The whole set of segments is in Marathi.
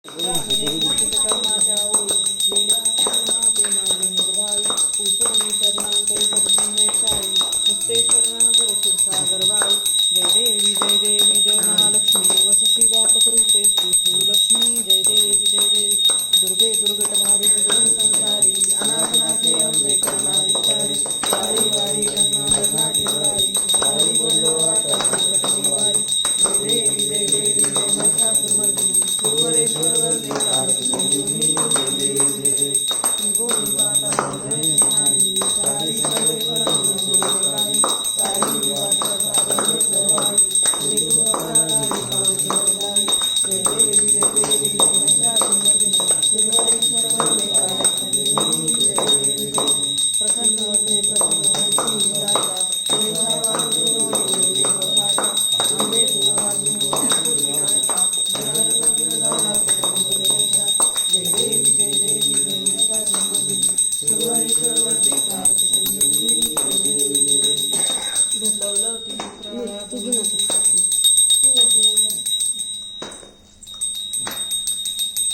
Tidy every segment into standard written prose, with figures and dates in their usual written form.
कर्माच्या ओळी लिहिल्या ते माझे निर्भावी उसळून शरणांतरी पद्मनेशाई मुक्तेश्वरनागर क्षीरसागर बाई जय देवी जय महालक्ष्मी वसती व्यापक रूपे स्तुतू लक्ष्मी जय देवी दुर्गे दुर्गटभारी दुर्गम संसारी अनाथनाथे अंबे करुणा विचारी वारी वारी रंगाघाटी वारी वारी बोलो आता संकटनी वारी जय देवी जय महिषासुरमर्दिनी सुरेश्वर वंदे कारक संजीवनी जय देवी गोविंद माता जय सिंहाई सारी सर्वे परम गुरुदेवाई सारी विवाद साधने सहाय श्री गुरु अपराधारी पावसदाई जय देवी जय महिषासुरमर्दिनी सुरेश्वर वंदे कारक संजीवनी जय देवी प्रसन्न होते प्रसन्न दाता देवा वासुदेव देवभाषा अंबे दुर्वासु पूर्णाचा जय देवी जय महिषासुरमर्दिनी सुरेश्वर वंदे कारक संजीवनी जय देवी लवलवती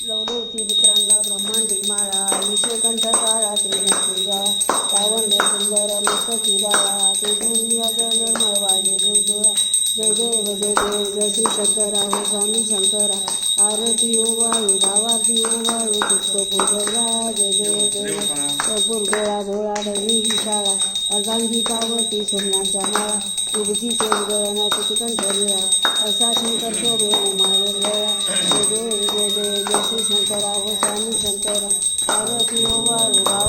लवलवती विक्रांदा ब्रह्मांडी माळा विषयकंठ काळा त्रिभुजा पावन सुंदर मस्तकी बाळा ते दुनिया जगमय वाजे दुर्जोळा जय जय श्री शंकरा हो स्वामी शंकरा आरती ओ वाळू भावारती ओ वाळू पुष्प पूजला जय गोळा भोळा धरणी ही शाळा अर्धांगी पावती सोमनाच्या माळा तुळशीचे उदळणाचे चिकंठ लिळा असा शंकर शोभे माळा जय श्री शंकरा हो स्वामी शंकरा आरती ओ वाळू